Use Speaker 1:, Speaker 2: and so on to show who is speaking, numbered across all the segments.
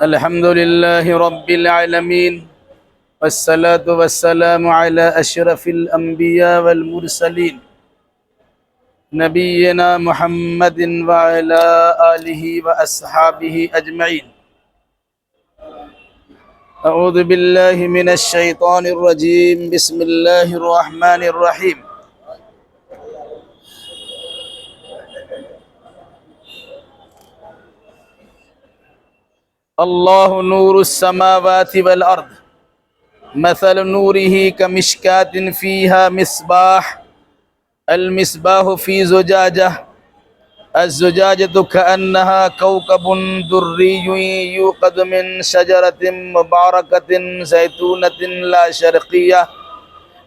Speaker 1: الحمد لله رب العالمين، والصلاة والسلام على أشرف الأنبياء والمرسلين نبينا محمد وعلى آله وأصحابه أجمعين. أعوذ بالله من الشيطان الرجيم. بسم الله الرحمن الرحيم. اللہ نور السماوات والارض مثل نوره كمشكاة فيها مصباح المصباح في زجاجة الزجاجة كأنها كوكب دري يوقد من شجرة مباركة زيتونة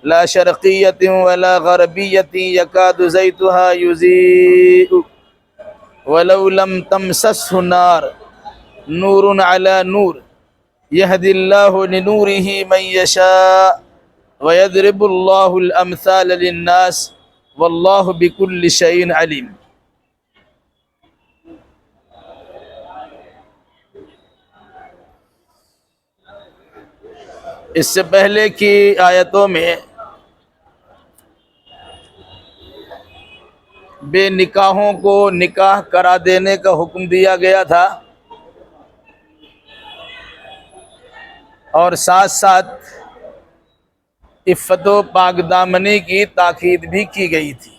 Speaker 1: لا شرقية ولا غربية يكاد زيتها يضيء ولو لم تمسسه نار نور على نور يهدي الله لنوره من يشاء ويضرب الله الأمثال للناس والله بكل شيء عليم. اس سے پہلے کی آیتوں میں بے نکاحوں کو نکاح کرا دینے کا حکم دیا گیا تھا، اور ساتھ ساتھ عفت و پاک دامنی کی تاکید بھی کی گئی تھی۔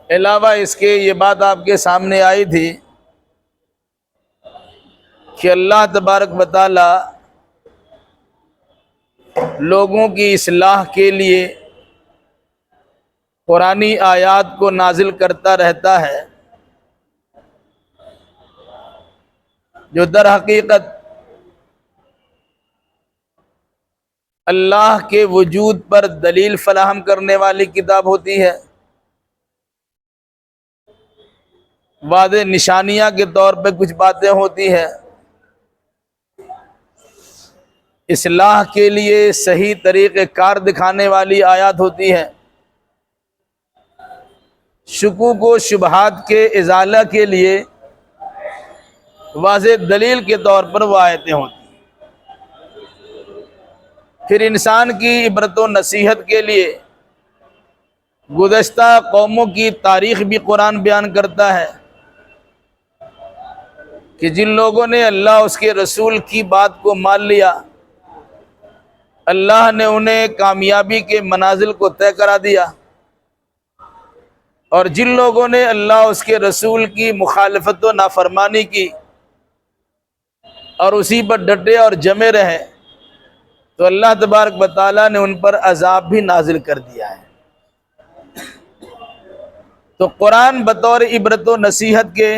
Speaker 1: علاوہ اس کے یہ بات آپ کے سامنے آئی تھی کہ اللہ تبارک و تعالی لوگوں کی اصلاح کے لیے قرآنی آیات کو نازل کرتا رہتا ہے، جو در حقیقت اللہ کے وجود پر دلیل فراہم کرنے والی کتاب ہوتی ہے، واضح نشانیاں کے طور پہ کچھ باتیں ہوتی ہیں، اصلاح کے لیے صحیح طریقہ کار دکھانے والی آیات ہوتی ہیں، شکوک و شبہات کے ازالہ کے لیے واضح دلیل کے طور پر وہ آیتیں ہوتی ہیں۔ پھر انسان کی عبرت و نصیحت کے لیے گزشتہ قوموں کی تاریخ بھی قرآن بیان کرتا ہے کہ جن لوگوں نے اللہ اس کے رسول کی بات کو مان لیا، اللہ نے انہیں کامیابی کے منازل کو طے کرا دیا، اور جن لوگوں نے اللہ اس کے رسول کی مخالفت و نافرمانی کی اور اسی پر ڈٹے اور جمے رہے، تو اللہ تبارک و تعالیٰ نے ان پر عذاب بھی نازل کر دیا ہے۔ تو قرآن بطور عبرت و نصیحت کے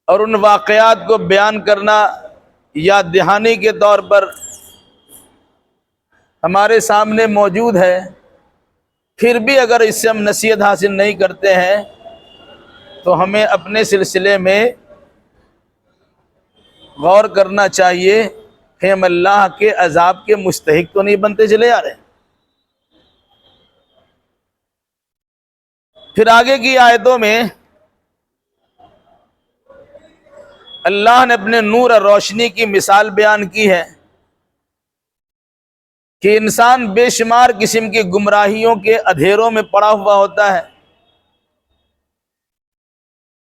Speaker 1: اور ان واقعات کو بیان کرنا یاد دہانی کے طور پر ہمارے سامنے موجود ہے۔ پھر بھی اگر اس سے ہم نصیحت حاصل نہیں کرتے ہیں تو ہمیں اپنے سلسلے میں غور کرنا چاہیے کہ ہم اللہ کے عذاب کے مستحق تو نہیں بنتے چلے آ رہے ہیں۔ پھر آگے کی آیتوں میں اللہ نے اپنے نور اور روشنی کی مثال بیان کی ہے کہ انسان بے شمار قسم کی گمراہیوں کے اندھیروں میں پڑا ہوا ہوتا ہے،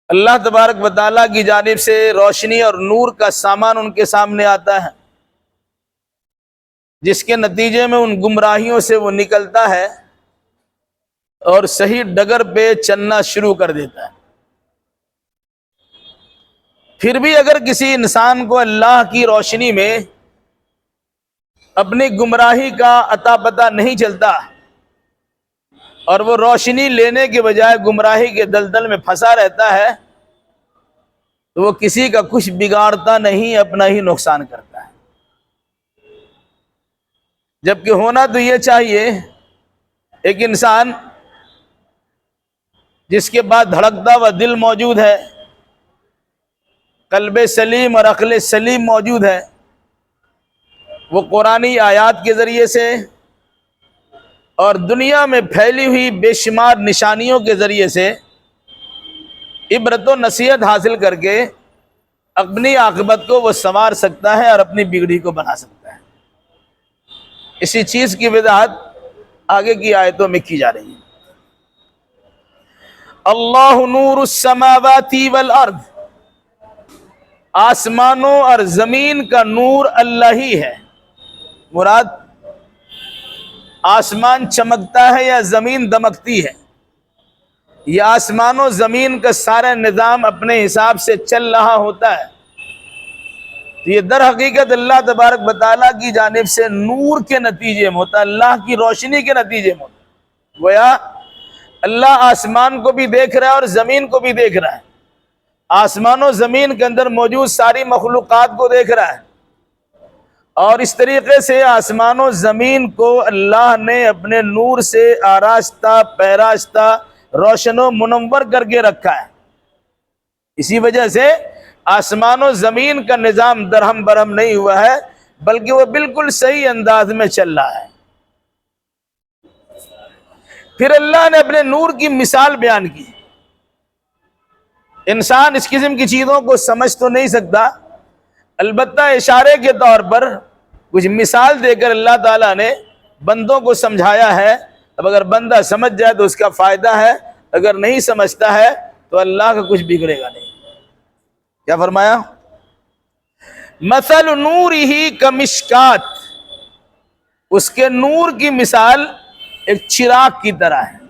Speaker 1: اللہ تبارک و تعالیٰ کی جانب سے روشنی اور نور کا سامان ان کے سامنے آتا ہے، جس کے نتیجے میں ان گمراہیوں سے وہ نکلتا ہے اور صحیح ڈگر پہ چلنا شروع کر دیتا ہے۔ پھر بھی اگر کسی انسان کو اللہ کی روشنی میں اپنی گمراہی کا اتا پتہ نہیں چلتا اور وہ روشنی لینے کے بجائے گمراہی کے دلدل میں پھنسا رہتا ہے، تو وہ کسی کا کچھ بگاڑتا نہیں، اپنا ہی نقصان کرتا ہے۔ جبکہ ہونا تو یہ چاہیے ایک انسان جس کے بعد دھڑکتا ہوا دل موجود ہے، قلب سلیم اور عقل سلیم موجود ہے، وہ قرآنی آیات کے ذریعے سے اور دنیا میں پھیلی ہوئی بے شمار نشانیوں کے ذریعے سے عبرت و نصیحت حاصل کر کے اپنی عاقبت کو وہ سنوار سکتا ہے اور اپنی بگڑی کو بنا سکتا ہے۔ اسی چیز کی وضاحت آگے کی آیتوں میں کی جا رہی ہے۔ اللہ نور السماوات والارض، آسمانوں اور زمین کا نور اللہ ہی ہے۔ مراد آسمان چمکتا ہے یا زمین دمکتی ہے؟ یہ آسمان و زمین کا سارا نظام اپنے حساب سے چل رہا ہوتا ہے، تو یہ در حقیقت اللہ تبارک و تعالیٰ کی جانب سے نور کے نتیجے میں ہوتا ہے، اللہ کی روشنی کے نتیجے میں ہوتا ہے۔ گویا اللہ آسمان کو بھی دیکھ رہا ہے اور زمین کو بھی دیکھ رہا ہے، آسمان و زمین کے اندر موجود ساری مخلوقات کو دیکھ رہا ہے، اور اس طریقے سے آسمان و زمین کو اللہ نے اپنے نور سے آراستہ پیراستہ روشن و منور کر کے رکھا ہے۔ اسی وجہ سے آسمان و زمین کا نظام درہم برہم نہیں ہوا ہے، بلکہ وہ بالکل صحیح انداز میں چل رہا ہے۔ پھر اللہ نے اپنے نور کی مثال بیان کی۔ انسان اس قسم کی چیزوں کو سمجھ تو نہیں سکتا، البتہ اشارے کے طور پر کچھ مثال دے کر اللہ تعالیٰ نے بندوں کو سمجھایا ہے۔ اب اگر بندہ سمجھ جائے تو اس کا فائدہ ہے، اگر نہیں سمجھتا ہے تو اللہ کا کچھ بگڑے گا نہیں۔ کیا فرمایا؟ مثل نورہ کمشکات، اس کے نور کی مثال ایک چراغ کی طرح ہے۔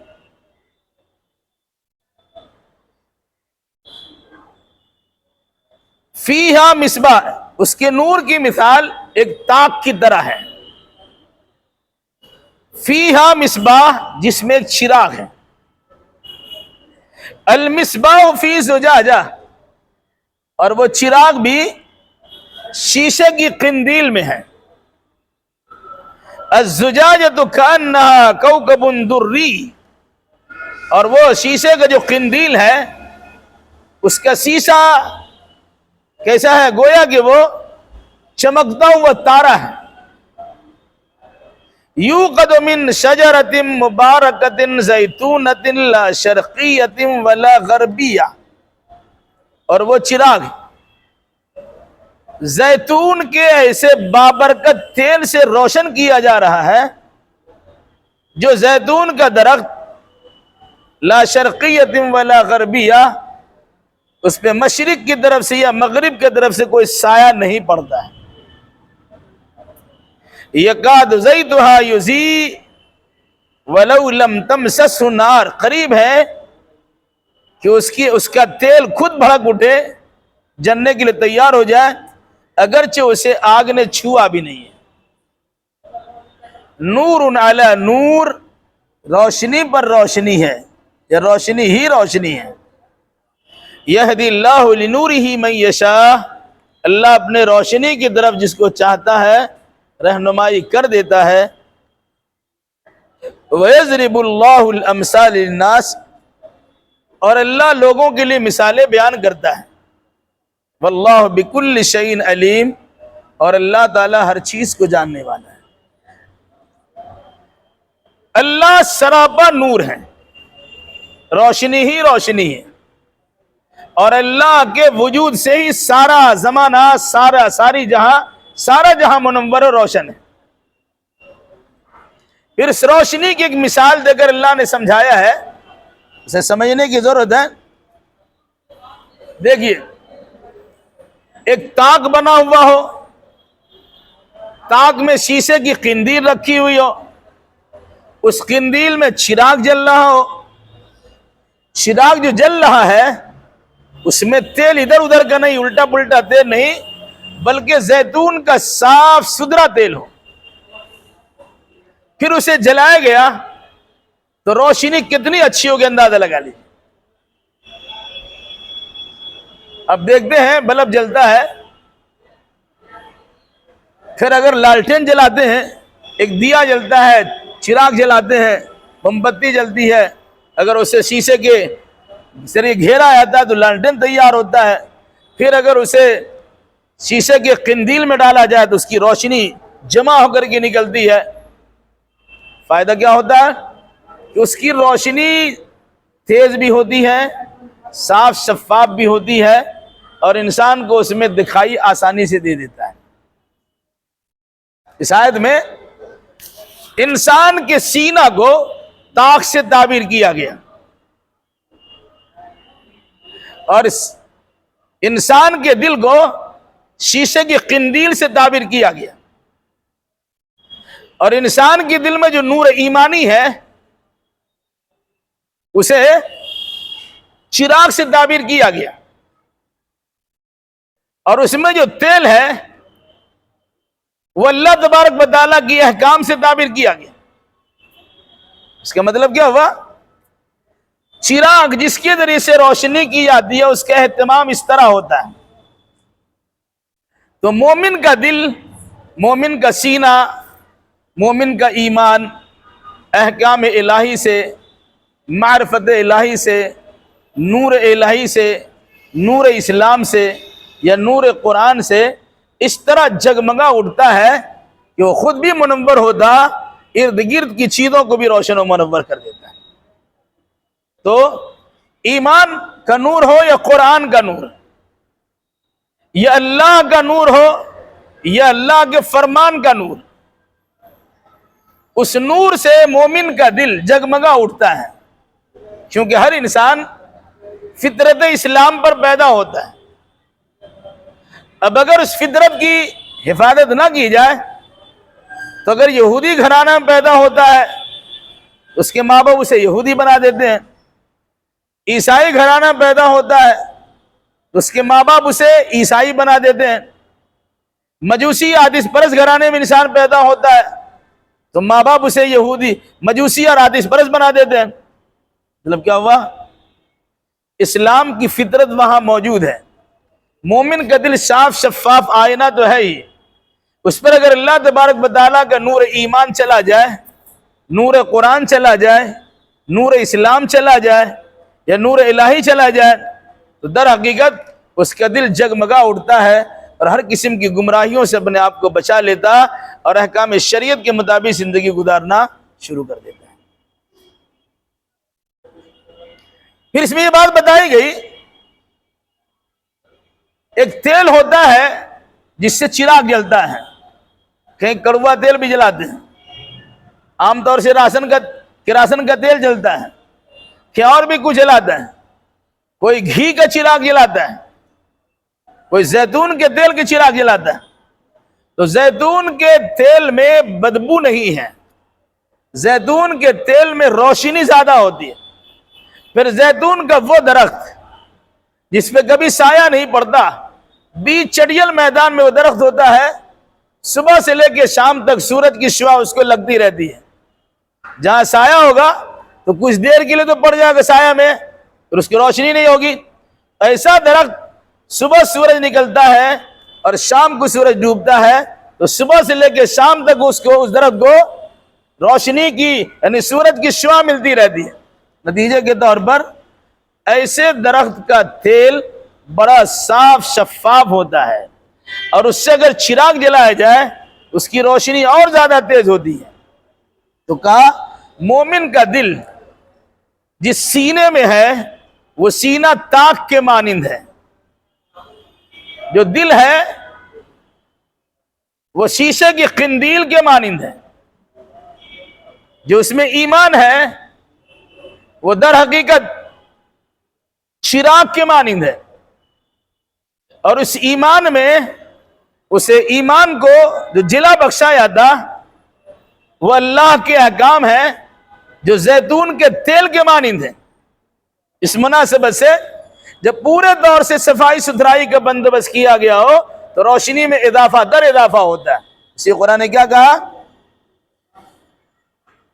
Speaker 1: فیہا مصباح، اس کے نور کی مثال ایک تاک کی طرح ہے۔ فیہا مصباح، جس میں ایک چراغ ہے۔ المصباح فی زجاجہ، اور وہ چراغ بھی شیشے کی قندیل میں ہے۔ الزجاجۃ کأنہا کوکب دری، اور وہ شیشے کا جو قندیل ہے اس کا شیشہ کیسا ہے؟ گویا کہ وہ چمکتا ہوا تارا ہے۔ یوقد من شجرۃ مبارکۃ زیتونۃ لا شرقیۃ ولا غربیہ، اور وہ چراغ زیتون کے ایسے بابرکت تیل سے روشن کیا جا رہا ہے جو زیتون کا درخت لا شرقیۃ ولا غربیہ، اس پہ مشرق کی طرف سے یا مغرب کی طرف سے کوئی سایہ نہیں پڑتا ہے۔ یکاد زیتھا یضیء ولو لم تمسسہ نار، قریب ہے کہ اس کا تیل خود بھڑک اٹھے، جلنے کے لیے تیار ہو جائے، اگرچہ اسے آگ نے چھوا بھی نہیں ہے۔ نور علی نور، روشنی پر روشنی ہے، یا روشنی ہی روشنی ہے۔ یہدی اللہ لنورہ من یشاء، اللہ اپنے روشنی کی طرف جس کو چاہتا ہے رہنمائی کر دیتا ہے۔ وَيَضْرِبُ اللَّهُ الْأَمْثَالَ لِلنَّاسِ، اور اللہ لوگوں کے لیے مثالیں بیان کرتا ہے۔ وَاللَّهُ بِكُلِّ شَيْءٍ عَلِيمٌ، اور اللہ تعالیٰ ہر چیز کو جاننے والا ہے۔ اللہ سراپا نور ہے، روشنی ہی روشنی ہے، اور اللہ کے وجود سے ہی سارا زمانہ، سارا جہاں منور و روشن ہے۔ پھر اس روشنی کی ایک مثال دے کر اللہ نے سمجھایا ہے، اسے سمجھنے کی ضرورت ہے۔ دیکھیے، ایک تاک بنا ہوا ہو، تاک میں شیشے کی قندیل رکھی ہوئی ہو، اس قندیل میں چراغ جل رہا ہو، چراغ جو جل رہا ہے اس میں تیل ادھر ادھر کا نہیں، الٹا پلٹا تیل نہیں، بلکہ زیتون کا صاف ستھرا تیل ہو، پھر اسے جلایا گیا تو روشنی کتنی اچھی ہوگی اندازہ لگا لی۔ اب دیکھتے ہیں بلب جلتا ہے، پھر اگر لالٹین جلاتے ہیں، ایک دیا جلتا ہے، چراغ جلاتے ہیں، موم بتی جلتی ہے، اگر اسے شیشے کے ذریعے گھیرا جاتا ہے تو لالٹین تیار ہوتا ہے، پھر اگر اسے شیشے کے قندیل میں ڈالا جائے تو اس کی روشنی جمع ہو کر کے نکلتی ہے۔ فائدہ کیا ہوتا ہے کہ اس کی روشنی تیز بھی ہوتی ہے، صاف شفاف بھی ہوتی ہے اور انسان کو اس میں دکھائی آسانی سے دے دیتا ہے۔ اس آیت میں انسان کے سینہ کو طاق سے تعبیر کیا گیا اور انسان کے دل کو شیشے کی قندیل سے تعبیر کیا گیا، اور انسان کے دل میں جو نور ایمانی ہے اسے چراغ سے تعبیر کیا گیا، اور اس میں جو تیل ہے وہ اللہ تبارک و تعالیٰ کی احکام سے تعبیر کیا گیا۔ اس کا مطلب کیا ہوا؟ چراغ جس کے ذریعے سے روشنی کی جاتی ہے اس کا اہتمام اس طرح ہوتا ہے۔ تو مومن کا دل، مومن کا سینہ، مومن کا ایمان احکام الہی سے، معرفت الہی سے، نور الہی سے، نور اسلام سے یا نور قرآن سے اس طرح جگمگا اٹھتا ہے کہ وہ خود بھی منور ہوتا، ارد گرد کی چیزوں کو بھی روشن و منور کر دیتا ہے۔ تو ایمان کا نور ہو یا قرآن کا نور، یا اللہ کا نور ہو یا اللہ کے فرمان کا نور، اس نور سے مومن کا دل جگمگا اٹھتا ہے، کیونکہ ہر انسان فطرت اسلام پر پیدا ہوتا ہے۔ اب اگر اس فطرت کی حفاظت نہ کی جائے تو اگر یہودی گھرانہ میں پیدا ہوتا ہے اس کے ماں باپ اسے یہودی بنا دیتے ہیں، عیسائی گھرانہ پیدا ہوتا ہے تو اس کے ماں باپ اسے عیسائی بنا دیتے ہیں، مجوسی آتش پرست گھرانے میں انسان پیدا ہوتا ہے تو ماں باپ اسے یہودی، مجوسی اور آتش پرست بنا دیتے ہیں۔ مطلب کیا ہوا؟ اسلام کی فطرت وہاں موجود ہے، مومن کا دل صاف شفاف آئینہ تو ہے ہی، اس پر اگر اللہ تبارک و تعالیٰ کا نور ایمان چلا جائے، نور قرآن چلا جائے، نور اسلام چلا جائے یا نور الہی چلا جائے تو در حقیقت اس کا دل جگمگا اٹھتا ہے اور ہر قسم کی گمراہیوں سے اپنے آپ کو بچا لیتا اور احکام شریعت کے مطابق زندگی گزارنا شروع کر دیتا ہے۔ پھر اس میں یہ بات بتائی گئی، ایک تیل ہوتا ہے جس سے چراغ جلتا ہے، کہیں کڑوا تیل بھی جلاتے ہیں، عام طور سے کراسن کا تیل جلتا ہے، کیا اور بھی کچھ جلاتا ہے، کوئی گھی کا چراغ جلاتا ہے، کوئی زیتون کے تیل کے چراغ جلاتا ہے۔ تو زیتون کے تیل میں بدبو نہیں ہے، زیتون کے تیل میں روشنی زیادہ ہوتی ہے۔ پھر زیتون کا وہ درخت جس پہ کبھی سایہ نہیں پڑتا، بیچ چڑیل میدان میں وہ درخت ہوتا ہے، صبح سے لے کے شام تک سورج کی شعاع اس کو لگتی رہتی ہے، جہاں سایہ ہوگا تو کچھ دیر کے لیے تو پڑ جائے گا سایہ میں، پھر اس کی روشنی نہیں ہوگی۔ ایسا درخت صبح سورج نکلتا ہے اور شام کو سورج ڈوبتا ہے تو صبح سے لے کے شام تک اس درخت کو روشنی کی یعنی سورج کی شعاع ملتی رہتی ہے۔ نتیجے کے طور پر ایسے درخت کا تیل بڑا صاف شفاف ہوتا ہے اور اس سے اگر چراغ جلایا جائے اس کی روشنی اور زیادہ تیز ہوتی ہے۔ تو کہا مومن کا دل جس سینے میں ہے وہ سینہ طاق کے مانند ہے، جو دل ہے وہ شیشے کی قندیل کے مانند ہے، جو اس میں ایمان ہے وہ در حقیقت چراغ کے مانند ہے، اور اس ایمان میں اسے ایمان کو جو جلا بخشا جاتا وہ اللہ کے احکام ہے جو زیتون کے تیل کے مانند ہے۔ اس مناسبت سے جب پورے طور سے صفائی ستھرائی کا بندوبست کیا گیا ہو تو روشنی میں اضافہ در اضافہ ہوتا ہے۔ اسی قرآن نے کیا کہا؟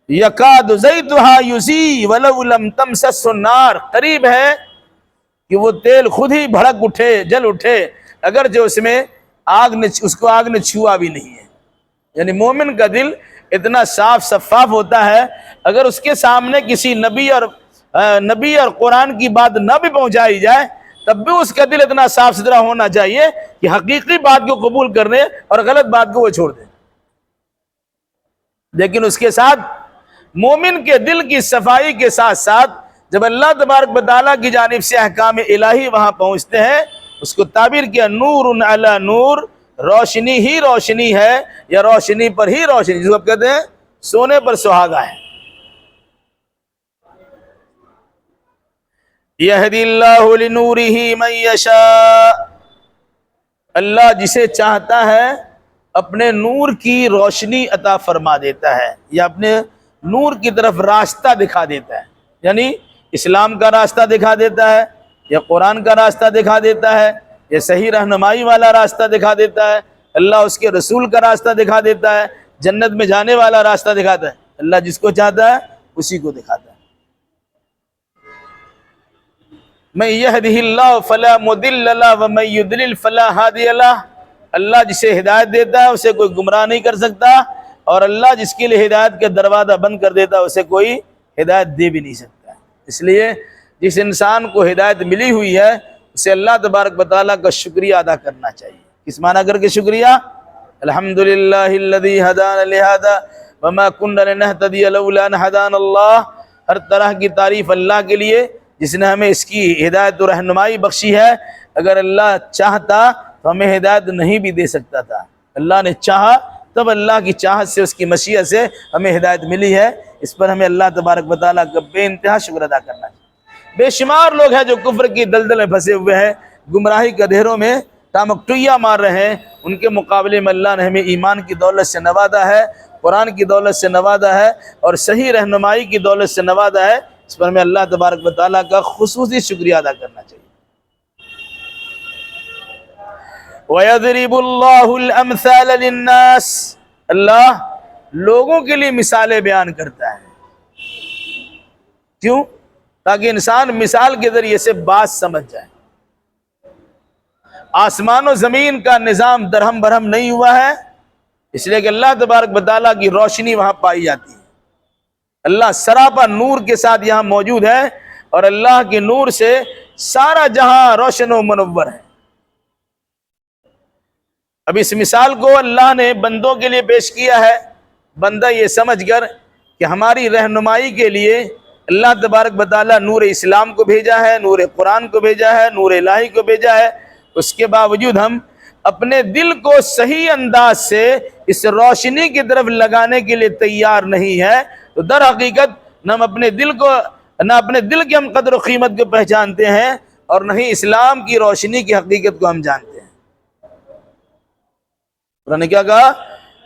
Speaker 1: یکاد زیتھا یضیء ولو لم تمسسہ النار، قریب ہے کہ وہ تیل خود ہی بھڑک اٹھے، جل اٹھے، اگر جو اس میں اس کو آگ نے چھوا بھی نہیں ہے۔ یعنی مومن کا دل اتنا صاف شفاف ہوتا ہے، اگر اس کے سامنے کسی نبی اور قرآن کی بات نہ بھی پہنچائی جائے تب بھی اس کا دل اتنا صاف ستھرا ہونا چاہیے کہ حقیقی بات کو قبول کرنے اور غلط بات کو وہ چھوڑ دے۔ لیکن اس کے ساتھ مومن کے دل کی صفائی کے ساتھ ساتھ جب اللہ تبارک و تعالیٰ کی جانب سے احکام الہی وہاں پہنچتے ہیں، اس کو تعبیر کیا نور علی نور، روشنی ہی روشنی ہے یا روشنی پر ہی روشنی، جس کو آپ کہتے ہیں سونے پر سہاگا ہے۔ یہدی اللہ لنورہ من یشاء، اللہ جسے چاہتا ہے اپنے نور کی روشنی عطا فرما دیتا ہے، یا اپنے نور کی طرف راستہ دکھا دیتا ہے، یعنی اسلام کا راستہ دکھا دیتا ہے، یا قرآن کا راستہ دکھا دیتا ہے، یا صحیح رہنمائی والا راستہ دکھا دیتا ہے، اللہ اس کے رسول کا راستہ دکھا دیتا ہے، جنت میں جانے والا راستہ دکھاتا ہے۔ اللہ جس کو چاہتا ہے اسی کو دکھاتا ہے۔ من یہدہ اللہ فلا مضل لہ ومن یضلل فلا ہادی لہ، اللہ جسے ہدایت دیتا ہے اسے کوئی گمراہ نہیں کر سکتا، اور اللہ جس کے لیے ہدایت کا دروازہ بند کر دیتا ہے اسے کوئی ہدایت دے بھی نہیں سکتا۔ اس لیے جس انسان کو ہدایت ملی ہوئی ہے اسے اللہ تبارک و تعالیٰ کا شکریہ ادا کرنا چاہیے۔ کس معنی کر کے شکریہ؟ الحمدللہ الذی ہدانا لہذا وما كنا لنہتدی لولا ان ہدانا اللہ، ہر طرح کی تعریف اللہ کے لیے جس نے ہمیں اس کی ہدایت و رہنمائی بخشی ہے۔ اگر اللہ چاہتا تو ہمیں ہدایت نہیں بھی دے سکتا تھا، اللہ نے چاہا تب اللہ کی چاہت سے، اس کی مشیت سے ہمیں ہدایت ملی ہے۔ اس پر ہمیں اللہ تبارک و تعالیٰ کا بے انتہا شکر ادا کرنا چاہیے۔ بے شمار لوگ ہیں جو کفر کی دلدل میں پھنسے ہوئے ہیں، گمراہی کے اندھیروں میں ٹامکٹویا مار رہے ہیں، ان کے مقابلے میں اللہ نے ہمیں ایمان کی دولت سے نوازا ہے، قرآن کی دولت سے نوازا ہے، اور صحیح رہنمائی کی دولت سے نوازا ہے۔ اس پر ہمیں اللہ تبارک و تعالیٰ کا خصوصی شکریہ ادا کرنا چاہیے۔ وَيَضْرِبُ اللَّهُ الْأَمْثَالَ لِلنَّاسِ، اللہ لوگوں کے لیے مثالیں بیان کرتا ہے۔ کیوں؟ تاکہ انسان مثال کے ذریعے سے بات سمجھ جائے۔ آسمان و زمین کا نظام درہم برہم نہیں ہوا ہے، اس لیے کہ اللہ تبارک و تعالیٰ کی روشنی وہاں پائی جاتی ہے۔ اللہ سراپا نور کے ساتھ یہاں موجود ہے، اور اللہ کے نور سے سارا جہاں روشن و منور ہے۔ اب اس مثال کو اللہ نے بندوں کے لیے پیش کیا ہے، بندہ یہ سمجھ کر کہ ہماری رہنمائی کے لیے اللہ تبارک و تعالیٰ نور اسلام کو بھیجا ہے، نور قرآن کو بھیجا ہے، نور الہی کو بھیجا ہے، اس کے باوجود ہم اپنے دل کو صحیح انداز سے اس روشنی کی طرف لگانے کے لیے تیار نہیں ہے، تو در حقیقت نہ ہم اپنے دل کی ہم قدر و قیمت کو پہچانتے ہیں، اور نہ ہی اسلام کی روشنی کی حقیقت کو ہم جانتے ہیں۔ قرآن نے کیا کہا؟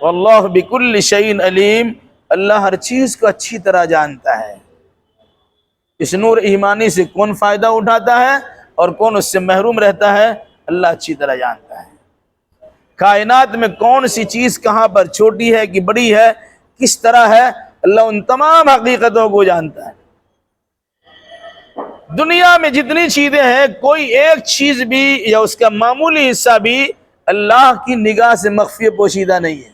Speaker 1: واللہ بکل شیء علیم، اللہ ہر چیز کو اچھی طرح جانتا ہے۔ اس نور ایمانی سے کون فائدہ اٹھاتا ہے اور کون اس سے محروم رہتا ہے، اللہ اچھی طرح جانتا ہے۔ کائنات میں کون سی چیز کہاں پر چھوٹی ہے کہ بڑی ہے، کس طرح ہے، اللہ ان تمام حقیقتوں کو جانتا ہے۔ دنیا میں جتنی چیزیں ہیں، کوئی ایک چیز بھی یا اس کا معمولی حصہ بھی اللہ کی نگاہ سے مخفی پوشیدہ نہیں ہے۔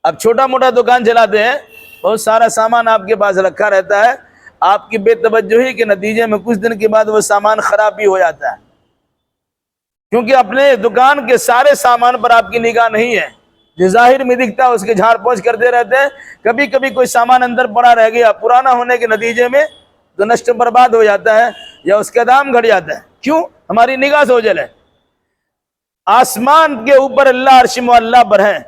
Speaker 1: اب چھوٹا موٹا دکان چلاتے ہیں، بہت سارا سامان آپ کے پاس رکھا رہتا ہے، آپ کی بے توجہی کے نتیجے میں کچھ دن کے بعد وہ سامان خراب بھی ہو جاتا ہے، کیونکہ اپنے دکان کے سارے سامان پر آپ کی نگاہ نہیں ہے۔ جو ظاہر میں دکھتا ہے اس کے جھاڑ پوچھ کرتے رہتے ہیں، کبھی کبھی کوئی سامان اندر پڑا رہ گیا، پرانا ہونے کے نتیجے میں تو نشٹ برباد ہو جاتا ہے یا اس کا دام گھٹ جاتا ہے۔ کیوں؟ ہماری نگاہ سے اوجھل ہے۔ آسمان کے اوپر اللہ عرش معلیٰ پر ہے،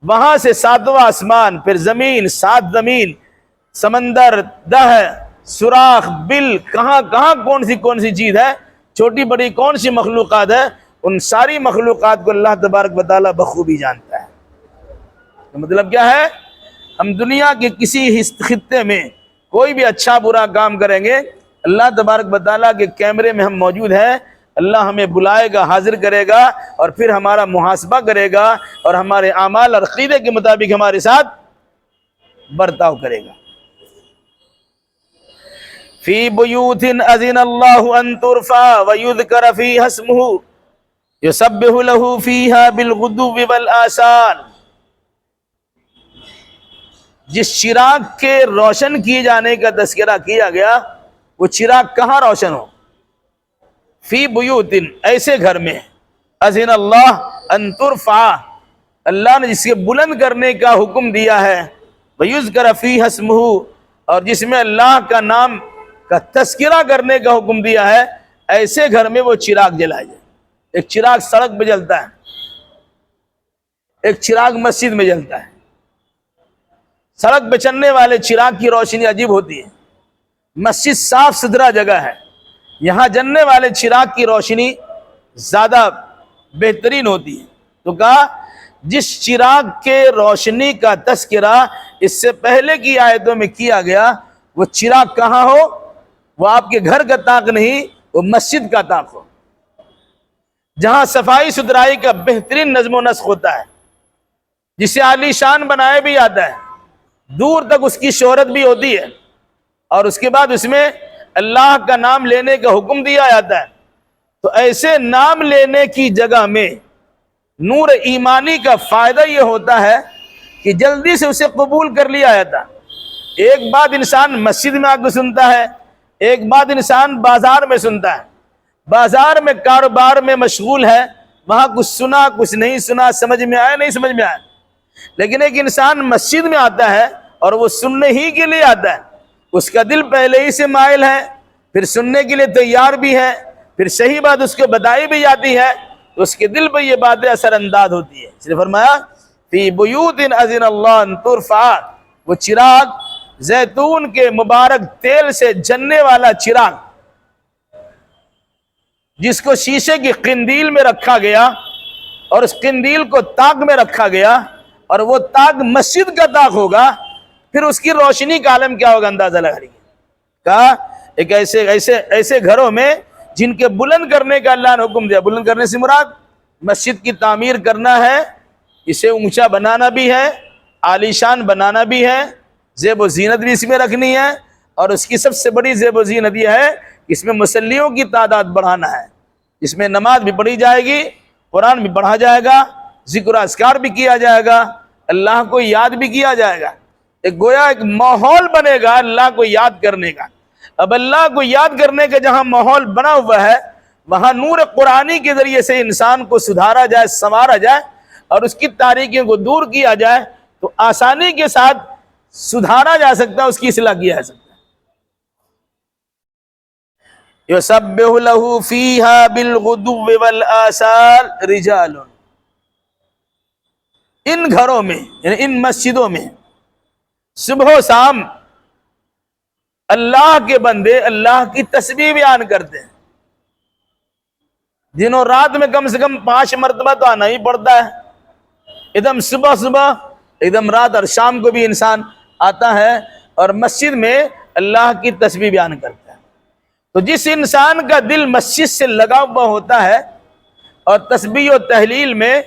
Speaker 1: وہاں سے ساتواں آسمان، پھر زمین، سات زمین، سمندر، دہ، سوراخ، بل، کہاں کہاں کون سی چیز ہے، چھوٹی بڑی کون سی مخلوقات ہے، ان ساری مخلوقات کو اللہ تبارک و تعالیٰ بخوبی جانتا ہے۔ مطلب کیا ہے؟ ہم دنیا کے کسی خطے میں کوئی بھی اچھا برا کام کریں گے، اللہ تبارک و تعالیٰ کے کیمرے میں ہم موجود ہیں، اللہ ہمیں بلائے گا، حاضر کرے گا، اور پھر ہمارا محاسبہ کرے گا، اور ہمارے اعمال اور عقیدے کے مطابق ہمارے ساتھ برتاؤ کرے گا۔ فی بیوت اذن اللہ ان ترفع ویذکر فیہا اسمہ یسبح لہ فیہا بالغدو والآصال، جس چراغ کے روشن کیے جانے کا تذکرہ کیا گیا، وہ چراغ کہاں روشن ہو؟ فی بیوت، ایسے گھر میں، اذن اللہ ان ترفع، اللہ نے جس کے بلند کرنے کا حکم دیا ہے، ویذکر فیہا اسمہ، اور جس میں اللہ کا نام کا تذکرہ کرنے کا حکم دیا ہے، ایسے گھر میں وہ چراغ جلائے جائے۔ ایک چراغ سڑک پہ جلتا ہے، ایک چراغ مسجد میں جلتا ہے۔ سڑک پہ چلنے والے چراغ کی روشنی عجیب ہوتی ہے، مسجد صاف ستھرا جگہ ہے، یہاں جلنے والے چراغ کی روشنی زیادہ بہترین ہوتی ہے۔ تو کہا جس چراغ کے روشنی کا تذکرہ اس سے پہلے کی آیتوں میں کیا گیا، وہ چراغ کہاں ہو؟ وہ آپ کے گھر کا طاق نہیں، وہ مسجد کا طاق ہو، جہاں صفائی ستھرائی کا بہترین نظم و نسق ہوتا ہے، جسے عالی شان بنایا بھی جاتا ہے، دور تک اس کی شہرت بھی ہوتی ہے، اور اس کے بعد اس میں اللہ کا نام لینے کا حکم دیا جاتا ہے۔ تو ایسے نام لینے کی جگہ میں نور ایمانی کا فائدہ یہ ہوتا ہے کہ جلدی سے اسے قبول کر لیا جاتا۔ ایک بات انسان مسجد میں آ کے سنتا ہے، ایک بات انسان بازار میں سنتا ہے، بازار میں کاروبار میں مشغول ہے، وہاں کچھ سنا کچھ نہیں سنا، سمجھ میں آیا نہیں سمجھ میں آیا۔ لیکن ایک انسان مسجد میں آتا ہے اور وہ سننے ہی کے لیے آتا ہے، اس کا دل پہلے ہی سے مائل ہے، پھر سننے کے لیے تیار بھی ہے، پھر صحیح بات اس کو بتائی بھی جاتی ہے، تو اس کے دل پہ یہ باتیں اثر انداز ہوتی ہے۔ اس نے فرمایا فی بیوت اذن اللہ ان ترفع، وہ چراغ زیتون کے مبارک تیل سے جلنے والا چراغ، جس کو شیشے کی قندیل میں رکھا گیا اور اس قندیل کو طاق میں رکھا گیا، اور وہ طاق مسجد کا طاق ہوگا، پھر اس کی روشنی کا عالم کیا ہوگا اندازہ لگا لیجیے۔ کہا ایک ایسے گھروں میں جن کے بلند کرنے کا اللہ نے حکم دیا۔ بلند کرنے سے مراد مسجد کی تعمیر کرنا ہے، اسے اونچا بنانا بھی ہے، عالی شان بنانا بھی ہے، زیب و زینت بھی اس میں رکھنی ہے، اور اس کی سب سے بڑی زیب و زینت یہ ہے کہ اس میں مصلیوں کی تعداد بڑھانا ہے، اس میں نماز بھی پڑھی جائے گی، قرآن بھی پڑھا جائے گا، ذکر و اذکار بھی کیا جائے گا، اللہ کو یاد بھی کیا جائے گا، ایک گویا ایک ماحول بنے گا اللہ کو یاد کرنے کا۔ اب اللہ کو یاد کرنے کا جہاں ماحول بنا ہوا ہے، وہاں نور قرآنی کے ذریعے سے انسان کو سدھارا جائے، سنوارا جائے، اور اس کی تاریکیوں کو دور کیا جائے، تو آسانی کے ساتھ سدھارا جا سکتا ہے، اس کی اصلاح کیا جا سکتا ہے۔ یسبح لہ فیہا بالغدو والآصال رجال، ان گھروں میں یعنی ان مسجدوں میں صبح و شام اللہ کے بندے اللہ کی تسبیح بیان کرتے ہیں، دن اور رات میں کم سے کم 5 مرتبہ تو آنا ہی پڑتا ہے، ایک دم صبح ایک دم رات اور شام کو بھی انسان آتا ہے اور مسجد میں اللہ کی تسبیح بیان کرتا ہے۔ تو جس انسان کا دل مسجد سے لگا ہوا ہوتا ہے اور تسبیح و تحلیل میں،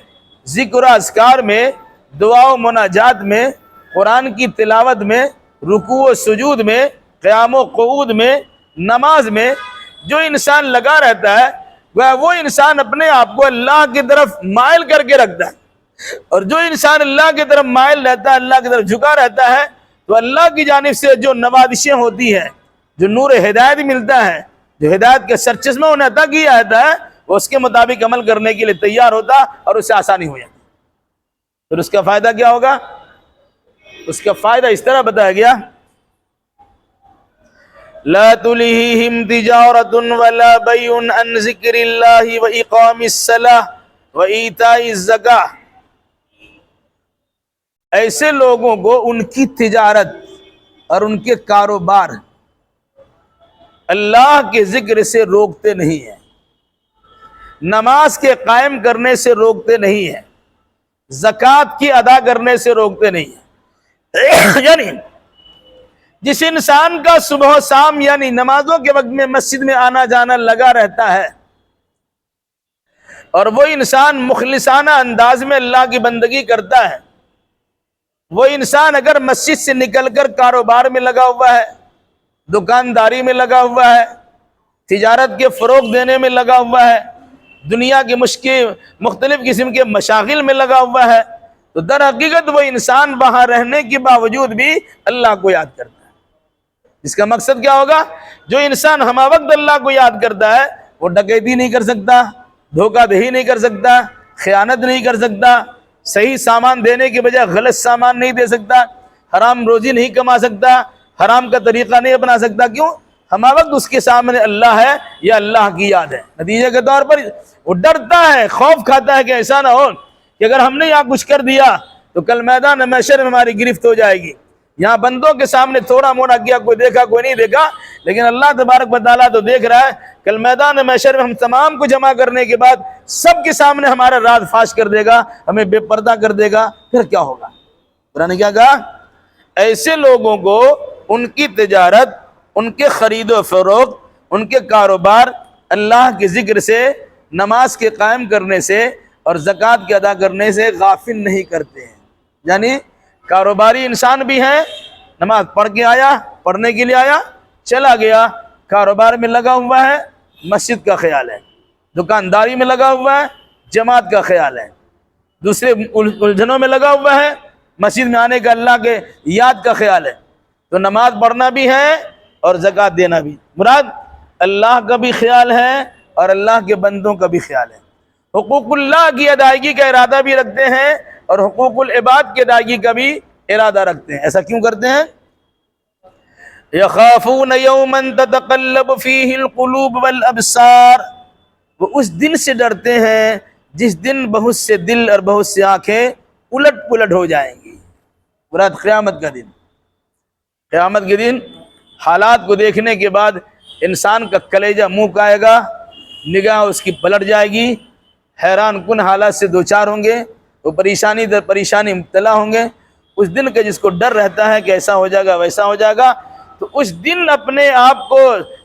Speaker 1: ذکر و اذکار میں، دعا و مناجات میں، قرآن کی تلاوت میں، رکوع و سجود میں، قیام و قعود میں، نماز میں جو انسان لگا رہتا ہے، وہ انسان اپنے آپ کو اللہ کی طرف مائل کر کے رکھتا ہے، اور جو انسان اللہ کی طرف مائل رہتا ہے، اللہ کی طرف جھکا رہتا ہے، تو اللہ کی جانب سے جو نوازشیں ہوتی ہیں، جو نور ہدایت ملتا ہے، جو ہدایت کے سرچشمہ انہیں عطا کیا جاتا ہے، وہ اس کے مطابق عمل کرنے کے لیے تیار ہوتا اور اس سے آسانی ہو جاتی۔ پھر اس کا فائدہ کیا ہوگا؟ اس کا فائدہ اس طرح بتایا گیا، لا تلہیہم تجارۃ ولا بیع عن ذکر اللہ واقام الصلاۃ وایتاء الزکاۃ، ایسے لوگوں کو ان کی تجارت اور ان کے کاروبار اللہ کے ذکر سے روکتے نہیں ہیں، نماز کے قائم کرنے سے روکتے نہیں ہیں، زکوٰۃ کی ادا کرنے سے روکتے نہیں ہیں۔ یعنی جس انسان کا صبح و شام یعنی نمازوں کے وقت میں مسجد میں آنا جانا لگا رہتا ہے، اور وہ انسان مخلصانہ انداز میں اللہ کی بندگی کرتا ہے، وہ انسان اگر مسجد سے نکل کر کاروبار میں لگا ہوا ہے، دکانداری میں لگا ہوا ہے، تجارت کے فروغ دینے میں لگا ہوا ہے، دنیا کے مختلف قسم کے مشاغل میں لگا ہوا ہے، تو در حقیقت وہ انسان وہاں رہنے کے باوجود بھی اللہ کو یاد کرتا ہے۔ اس کا مقصد کیا ہوگا؟ جو انسان ہمہ وقت اللہ کو یاد کرتا ہے، وہ ڈکیتی نہیں کر سکتا، دھوکہ دہی نہیں کر سکتا، خیانت نہیں کر سکتا، صحیح سامان دینے کے بجائے غلط سامان نہیں دے سکتا، حرام روزی نہیں کما سکتا، حرام کا طریقہ نہیں اپنا سکتا۔ کیوں؟ ہمہ وقت اس کے سامنے اللہ ہے یا اللہ کی یاد ہے. نتیجے کے طور پر وہ ڈرتا ہے، خوف کھاتا ہے کہ ایسا نہ ہو کہ اگر ہم نے یہاں کچھ کر دیا تو کل میدان محشر میں ہماری گرفت ہو جائے گی. یہاں بندوں کے سامنے تھوڑا موڑا کیا، کوئی دیکھا کوئی نہیں دیکھا، لیکن اللہ تبارک و تعالیٰ تو دیکھ رہا ہے. کل میدان محشر میں ہم تمام کو جمع کرنے کے بعد سب کے سامنے ہمارا راز فاش کر دے گا، ہمیں بے پردہ کر دے گا. پھر کیا ہوگا؟ قرآن نے کیا کہا؟ ایسے لوگوں کو ان کی تجارت، ان کے خرید و فروخت، ان کے کاروبار اللہ کے ذکر سے، نماز کے قائم کرنے سے اور زکوٰۃ کے ادا کرنے سے غافل نہیں کرتے ہیں. یعنی کاروباری انسان بھی ہیں، نماز پڑھ کے آیا، پڑھنے کے لیے آیا، چلا گیا، کاروبار میں لگا ہوا ہے، مسجد کا خیال ہے، دکانداری میں لگا ہوا ہے، جماعت کا خیال ہے، دوسرے الجھنوں میں لگا ہوا ہے، مسجد میں آنے کا اللہ کے یاد کا خیال ہے. تو نماز پڑھنا بھی ہے اور زکوٰۃ دینا بھی. مراد اللہ کا بھی خیال ہے اور اللہ کے بندوں کا بھی خیال ہے. حقوق اللہ کی ادائیگی کا ارادہ بھی رکھتے ہیں اور حقوق العباد کی ادائیگی کا بھی ارادہ رکھتے ہیں. ایسا کیوں کرتے ہیں؟ یخافون یوما تتقلب فیہ القلوب والابصار، وہ اس دن سے ڈرتے ہیں جس دن بہت سے دل اور بہت سے آنکھیں الٹ پلٹ ہو جائیں گی. مراد قیامت کا دن. قیامت کے دن حالات کو دیکھنے کے بعد انسان کا کلیجہ منہ کا آئے گا، نگاہ اس کی پلٹ جائے گی، حیران کن حالات سے دوچار ہوں گے، وہ پریشانی در پریشانی مبتلا ہوں گے. اس دن کا جس کو ڈر رہتا ہے کہ ایسا ہو جائے گا ویسا ہو جائے گا، تو اس دن اپنے آپ کو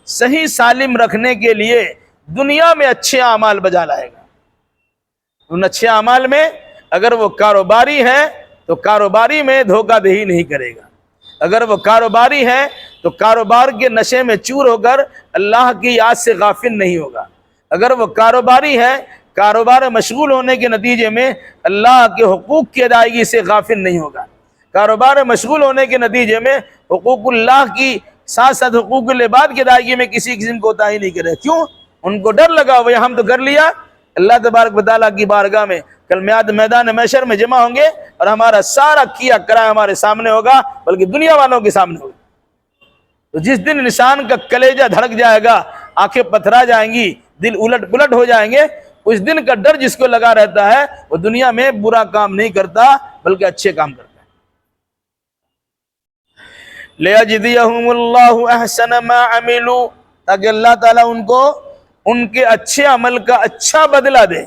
Speaker 1: صحیح سالم رکھنے کے لیے دنیا میں اچھے اعمال بجا لائے گا. ان اچھے اعمال میں اگر وہ کاروباری ہے تو کاروباری میں دھوکہ دہی نہیں کرے گا. اگر وہ کاروباری ہے تو کاروبار کے نشے میں چور ہو کر اللہ کی یاد سے غافل نہیں ہوگا. اگر وہ کاروباری ہے، کاروبار مشغول ہونے کے نتیجے میں اللہ کے حقوق کی ادائیگی سے غافل نہیں ہوگا. کاروبار مشغول ہونے کے نتیجے میں حقوق اللہ کی ساتھ ساتھ حقوق العباد کی ادائیگی میں کسی قسم کو کوتاہی نہیں کرے. کیوں؟ ان کو ڈر لگا ہوا ہم تو کر لیا. اللہ تبارک و تعالیٰ کی بارگاہ میں کل میدان محشر میں جمع ہوں گے اور ہمارا سارا کیا کرا ہمارے سامنے ہوگا، بلکہ دنیا والوں کے سامنے ہوگا. تو جس دن انسان کا کلیجہ دھڑک جائے گا، آنکھیں پتھرا جائیں گی، دل الٹ پلٹ ہو جائیں گے، اس دن کا ڈر جس کو لگا رہتا ہے وہ دنیا میں برا کام نہیں کرتا بلکہ اچھے کام کرتا ہے. لِيَجْزِيَهُمُ اللَّهُ أَحْسَنَ مَا عَمِلُوا، تاکہ اللہ تعالیٰ ان کو ان کے اچھے عمل کا اچھا بدلہ دے.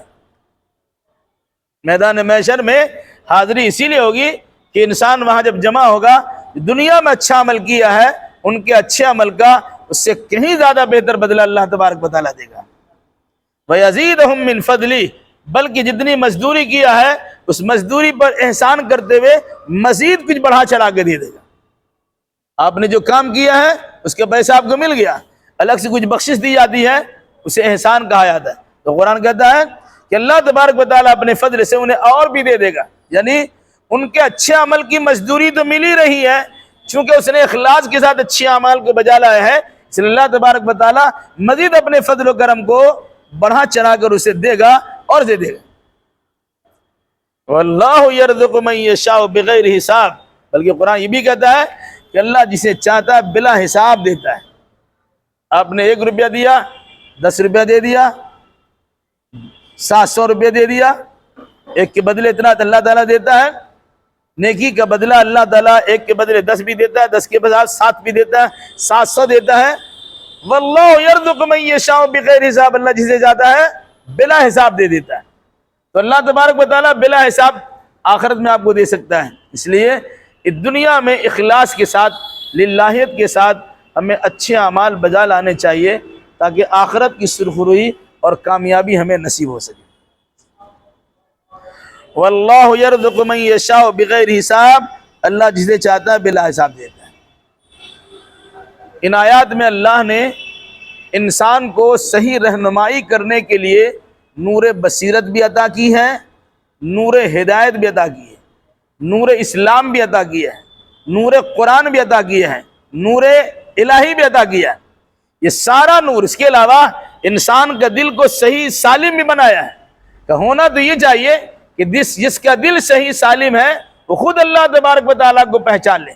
Speaker 1: میدان محشر میں حاضری اسی لیے ہوگی کہ انسان وہاں جب جمع ہوگا، دنیا میں اچھا عمل کیا ہے، ان کے اچھے عمل کا اس سے کہیں زیادہ بہتر بدلہ اللہ تبارک و تعالیٰ دے گا. وَيَزِيدُهُم مِّن فَضْلِهِ، بلکہ جتنی مزدوری کیا ہے اس مزدوری پر احسان کرتے ہوئے مزید کچھ بڑھا چڑھا کے دے گا. آپ نے جو کام کیا ہے اس کا پیسہ آپ کو مل گیا، الگ سے کچھ بخشش دی جاتی ہے، اسے احسان کہا جاتا ہے. تو قرآن کہتا ہے کہ اللہ تبارک و تعالیٰ اپنے فضل سے انہیں اور بھی دے دے گا. یعنی ان کے اچھے عمل کی مزدوری تو مل ہی رہی ہے، چونکہ اس نے اخلاص کے ساتھ اچھے اعمال کو بجا لایا ہے، اس لیے اللہ تبارک و تعالیٰ مزید اپنے فضل و کرم کو بڑھا چڑھا کر اسے دے گا اور دے گا. واللہ یرزق من یشاء بغیر حساب، بلکہ قرآن یہ بھی کہتا ہے کہ اللہ جسے چاہتا ہے بلا حساب دیتا ہے. آپ نے 1 روپیہ دیا، 10 روپیہ دے دیا، 700 روپیہ دے دیا، ایک کے بدلے اتنا اللہ تعالیٰ دیتا ہے. نیکی کا بدلہ اللہ تعالیٰ 1 کے بدلے 10 بھی دیتا ہے، 10 کے بدلے 7 بھی دیتا ہے، 700 دیتا ہے. واللہ یرزق من یشاء بغیر حساب، اللہ جسے چاہتا ہے بلا حساب دے دیتا ہے. تو اللہ تبارک و تعالیٰ بلا حساب آخرت میں آپ کو دے سکتا ہے. اس لیے اس دنیا میں اخلاص کے ساتھ، للہیت کے ساتھ ہمیں اچھے اعمال بجا لانے چاہیے تاکہ آخرت کی سرخروئی اور کامیابی ہمیں نصیب ہو سکے. واللہ یرزق من یشاء بغیر حساب، اللہ جسے چاہتا ہے بلا حساب دیتا ہے. ان آیات میں اللہ نے انسان کو صحیح رہنمائی کرنے کے لیے نور بصیرت بھی عطا کی ہے، نور ہدایت بھی عطا کی ہے، نور اسلام بھی عطا کیا ہے، نور قرآن بھی عطا کیا ہے، نور الہی بھی عطا کیا ہے. یہ سارا نور، اس کے علاوہ انسان کا دل کو صحیح سالم بھی بنایا ہے. کہ ہونا تو یہ چاہیے کہ جس کا دل صحیح سالم ہے وہ خود اللہ تبارک و تعالیٰ کو پہچان لے.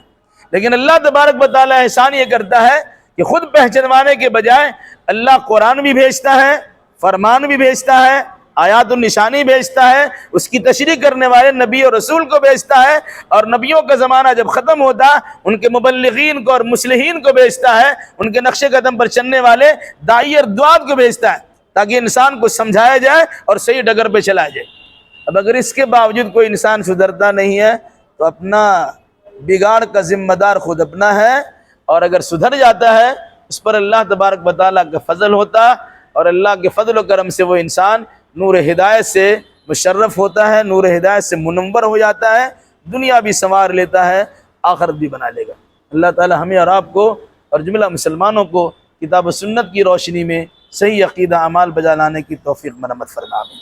Speaker 1: لیکن اللہ تبارک و تعالیٰ احسان یہ کرتا ہے کہ خود پہچنوانے کے بجائے اللہ قرآن بھی بھیجتا ہے، فرمان بھی بھیجتا ہے، آیات النشانی بھیجتا ہے، اس کی تشریح کرنے والے نبی اور رسول کو بھیجتا ہے، اور نبیوں کا زمانہ جب ختم ہوتا ان کے مبلغین کو اور مصلحین کو بھیجتا ہے، ان کے نقش قدم پر چلنے والے داعی اور دعات کو بھیجتا ہے، تاکہ انسان کو سمجھایا جائے اور صحیح ڈگر پہ چلایا جائے۔ اب اگر اس کے باوجود کوئی انسان سدھرتا نہیں ہے تو اپنا بگاڑ کا ذمہ دار خود اپنا ہے، اور اگر سدھر جاتا ہے اس پر اللہ تبارک و تعالیٰ کا فضل ہوتا، اور اللہ کے فضل و کرم سے وہ انسان نور ہدایت سے مشرف ہوتا ہے، نور ہدایت سے منور ہو جاتا ہے، دنیا بھی سنوار لیتا ہے، آخرت بھی بنا لے گا۔ اللہ تعالی ہمیں اور آپ کو اور جملہ مسلمانوں کو کتاب و سنت کی روشنی میں صحیح عقیدہ اعمال بجا لانے کی توفیق مرحمت فرمائے۔